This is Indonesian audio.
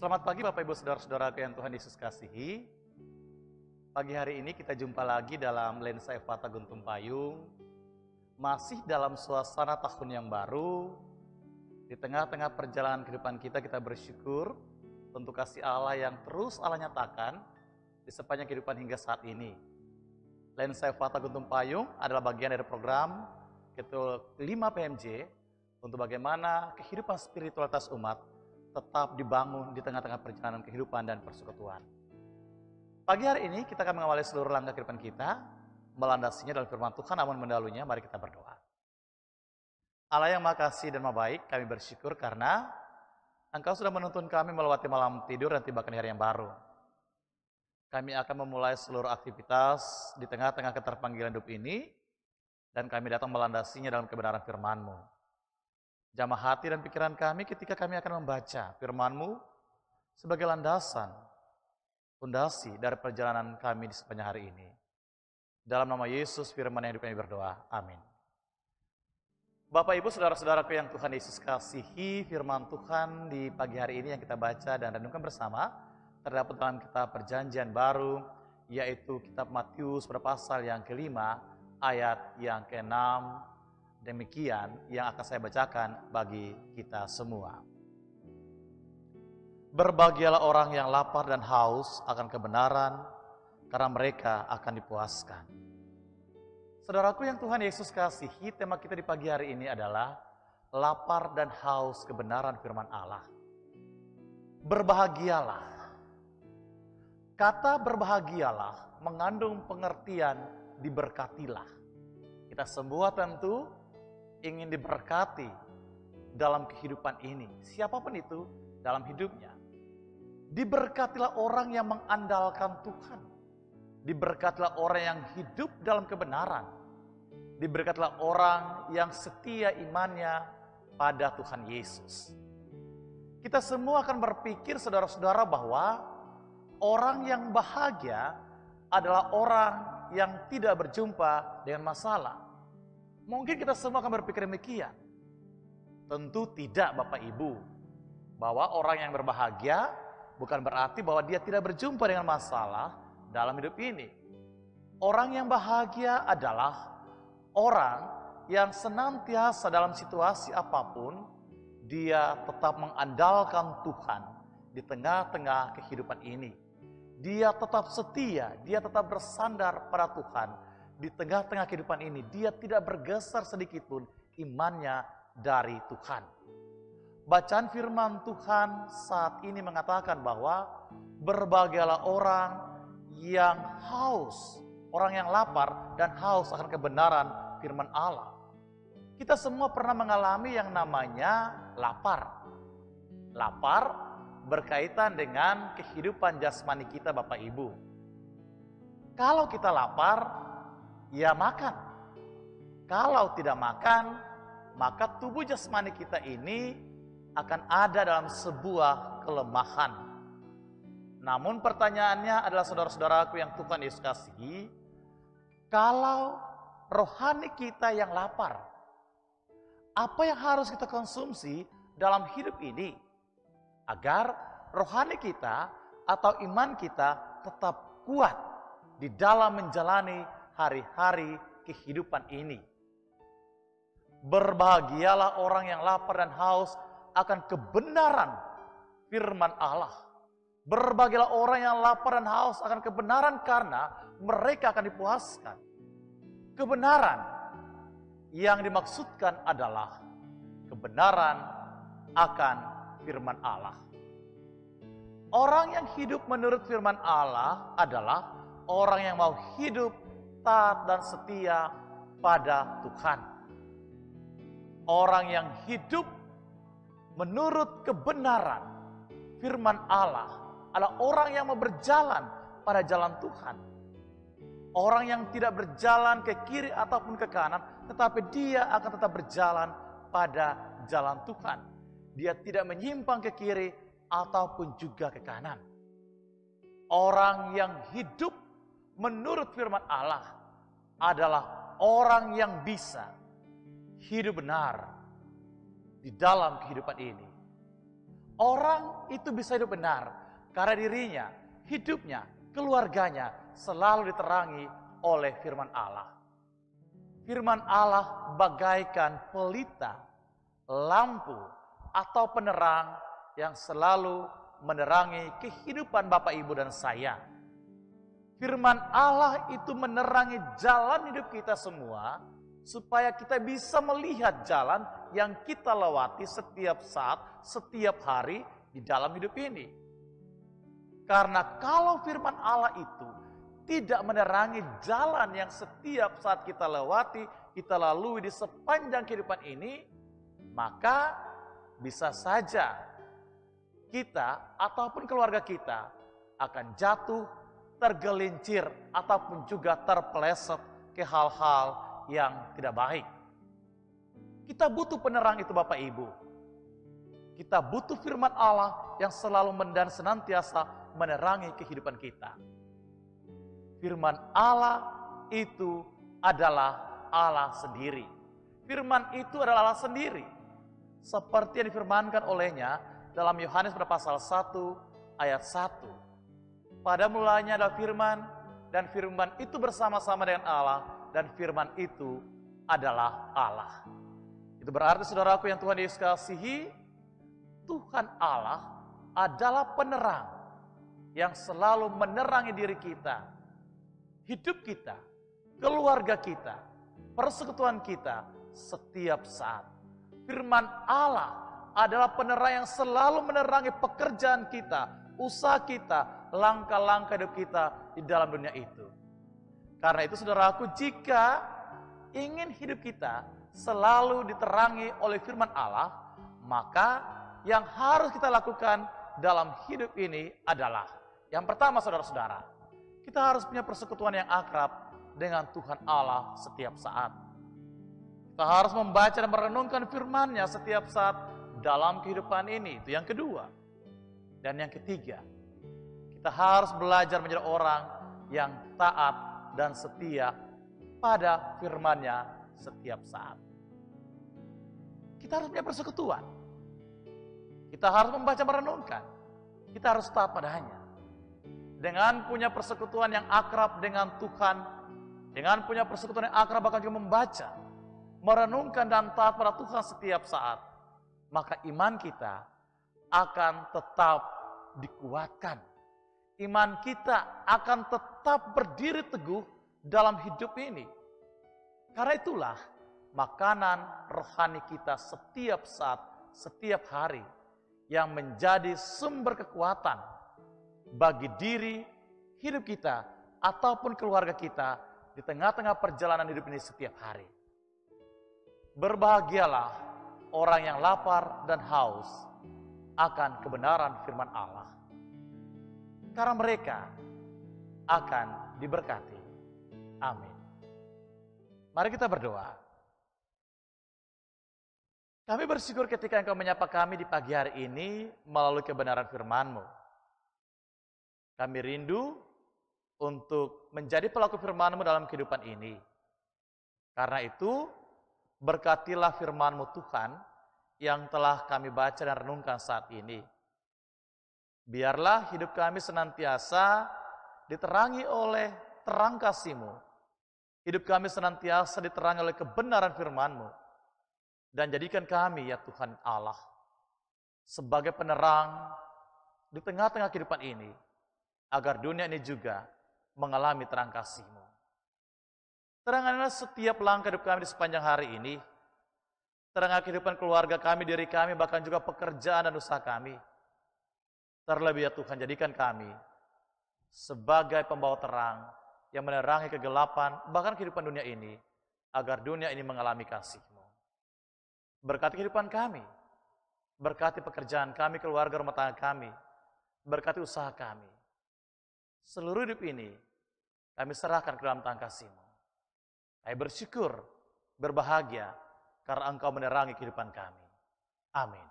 Selamat pagi Bapak Ibu Saudara-saudara yang Tuhan Yesus kasihi. Pagi hari ini kita jumpa lagi dalam Lensa Efata Guntung Payung. Masih dalam suasana tahun yang baru. Di tengah-tengah perjalanan kehidupan kita bersyukur untuk kasih Allah yang terus Allah nyatakan di sepanjang kehidupan hingga saat ini. Lensa Efata Guntung Payung adalah bagian dari program ke-5 PMJ untuk bagaimana kehidupan spiritualitas umat tetap dibangun di tengah-tengah perjalanan kehidupan dan persekutuan. Pagi hari ini kita akan mengawali seluruh langkah kehidupan kita, melandasinya dalam firman Tuhan, namun mendahulunya mari kita berdoa. Allah yang Maha Kasih dan Maha Baik, kami bersyukur karena Engkau sudah menuntun kami melewati malam tidur dan tibakan hari yang baru. Kami akan memulai seluruh aktivitas di tengah-tengah keterpanggilan hidup ini, dan kami datang melandasinya dalam kebenaran firman-Mu. Jamah hati dan pikiran kami ketika kami akan membaca firman-Mu sebagai landasan, fondasi dari perjalanan kami di sepanjang hari ini. Dalam nama Yesus firman yang hidup kami berdoa. Amin. Bapak Ibu Saudara-saudaraku yang Tuhan Yesus kasihi, firman Tuhan di pagi hari ini yang kita baca dan renungkan bersama terdapat dalam kitab Perjanjian Baru, yaitu kitab Matius pada pasal yang ke-5 ayat yang ke-6. Demikian yang akan saya bacakan bagi kita semua. Berbahagialah orang yang lapar dan haus akan kebenaran, karena mereka akan dipuaskan. Saudaraku yang Tuhan Yesus kasihi, tema kita di pagi hari ini adalah lapar dan haus kebenaran firman Allah. Berbahagialah. Kata berbahagialah mengandung pengertian diberkatilah. Kita semua tentu ingin diberkati dalam kehidupan ini. Siapapun itu dalam hidupnya. Diberkatilah orang yang mengandalkan Tuhan. Diberkatilah orang yang hidup dalam kebenaran. Diberkatilah orang yang setia imannya pada Tuhan Yesus. Kita semua akan berpikir saudara-saudara bahwa orang yang bahagia adalah orang yang tidak berjumpa dengan masalah. Mungkin kita semua akan berpikir demikian. Tentu tidak Bapak Ibu. Bahwa orang yang berbahagia bukan berarti bahwa dia tidak berjumpa dengan masalah dalam hidup ini. Orang yang bahagia adalah orang yang senantiasa dalam situasi apapun, dia tetap mengandalkan Tuhan di tengah-tengah kehidupan ini. Dia tetap setia, dia tetap bersandar pada Tuhan. Di tengah-tengah kehidupan ini, dia tidak bergeser sedikitpun imannya dari Tuhan. Bacaan firman Tuhan saat ini mengatakan bahwa berbahagialah orang yang haus, orang yang lapar dan haus akan kebenaran firman Allah. Kita semua pernah mengalami yang namanya lapar. Lapar berkaitan dengan kehidupan jasmani kita Bapak Ibu. Kalau kita lapar, ya makan. Kalau tidak makan, maka tubuh jasmani kita ini akan ada dalam sebuah kelemahan. Namun pertanyaannya adalah saudara-saudaraku yang Tuhan Yesus kasihi, kalau rohani kita yang lapar, apa yang harus kita konsumsi dalam hidup ini agar rohani kita atau iman kita tetap kuat di dalam menjalani hari-hari kehidupan ini. Berbahagialah orang yang lapar dan haus akan kebenaran firman Allah. Berbahagialah orang yang lapar dan haus akan kebenaran karena mereka akan dipuaskan. Kebenaran yang dimaksudkan adalah kebenaran akan firman Allah. Orang yang hidup menurut firman Allah adalah orang yang mau hidup taat dan setia pada Tuhan. Orang yang hidup menurut kebenaran firman Allah adalah orang yang mau berjalan pada jalan Tuhan. Orang yang tidak berjalan ke kiri ataupun ke kanan, tetapi dia akan tetap berjalan pada jalan Tuhan. Dia tidak menyimpang ke kiri ataupun juga ke kanan. Orang yang hidup menurut firman Allah adalah orang yang bisa hidup benar di dalam kehidupan ini. Orang itu bisa hidup benar karena dirinya, hidupnya, keluarganya selalu diterangi oleh firman Allah. Firman Allah bagaikan pelita, lampu, atau penerang yang selalu menerangi kehidupan Bapak, Ibu, dan saya. Firman Allah itu menerangi jalan hidup kita semua, supaya kita bisa melihat jalan yang kita lewati setiap saat, setiap hari di dalam hidup ini. Karena kalau firman Allah itu tidak menerangi jalan yang setiap saat kita lewati, kita lalui di sepanjang kehidupan ini, maka bisa saja kita ataupun keluarga kita akan jatuh, tergelincir, ataupun juga terpeleset ke hal-hal yang tidak baik. Kita butuh penerang itu Bapak Ibu. Kita butuh firman Allah yang selalu dan senantiasa menerangi kehidupan kita. Firman Allah itu adalah Allah sendiri. Firman itu adalah Allah sendiri. Seperti yang difirmankan olehnya dalam Yohanes pada pasal 1 ayat 1. Pada mulanya ada firman, dan firman itu bersama-sama dengan Allah, dan firman itu adalah Allah. Itu berarti saudaraku yang Tuhan Yesus kasihi, Tuhan Allah adalah penerang yang selalu menerangi diri kita, hidup kita, keluarga kita, persekutuan kita setiap saat. Firman Allah adalah penerang yang selalu menerangi pekerjaan kita, usaha kita, langkah-langkah hidup kita di dalam dunia itu. Karena itu saudaraku, jika ingin hidup kita selalu diterangi oleh firman Allah, maka yang harus kita lakukan dalam hidup ini adalah, yang pertama saudara-saudara, kita harus punya persekutuan yang akrab dengan Tuhan Allah setiap saat. Kita harus membaca dan merenungkan firman-Nya setiap saat dalam kehidupan ini. Itu yang kedua. Dan yang ketiga, kita harus belajar menjadi orang yang taat dan setia pada firman-Nya setiap saat. Kita harus punya persekutuan. Kita harus membaca merenungkan. Kita harus taat padanya. Dengan punya persekutuan yang akrab dengan Tuhan, dengan punya persekutuan yang akrab bahkan juga membaca, merenungkan dan taat pada Tuhan setiap saat, maka iman kita akan tetap dikuatkan. Iman kita akan tetap berdiri teguh dalam hidup ini. Karena itulah makanan rohani kita setiap saat, setiap hari yang menjadi sumber kekuatan bagi diri, hidup kita, ataupun keluarga kita di tengah-tengah perjalanan hidup ini setiap hari. Berbahagialah orang yang lapar dan haus akan kebenaran firman Allah, karena mereka akan diberkati. Amin. Mari kita berdoa. Kami bersyukur ketika Engkau menyapa kami di pagi hari ini melalui kebenaran firman-Mu. Kami rindu untuk menjadi pelaku firman-Mu dalam kehidupan ini. Karena itu, berkatilah firman-Mu Tuhan yang telah kami baca dan renungkan saat ini. Biarlah hidup kami senantiasa diterangi oleh terang kasih-Mu. Hidup kami senantiasa diterangi oleh kebenaran firman-Mu. Dan jadikan kami ya Tuhan Allah sebagai penerang di tengah-tengah kehidupan ini, agar dunia ini juga mengalami terang kasih-Mu. Terangilah setiap langkah hidup kami di sepanjang hari ini. Terangilah kehidupan keluarga kami, diri kami, bahkan juga pekerjaan dan usaha kami. Terlebih ya Tuhan, jadikan kami sebagai pembawa terang yang menerangi kegelapan, bahkan kehidupan dunia ini, agar dunia ini mengalami kasih-Mu. Berkati kehidupan kami, berkati pekerjaan kami, keluarga, rumah tangga kami, berkati usaha kami. Seluruh hidup ini kami serahkan ke dalam tangan kasih-Mu. Kami bersyukur, berbahagia, karena Engkau menerangi kehidupan kami. Amin.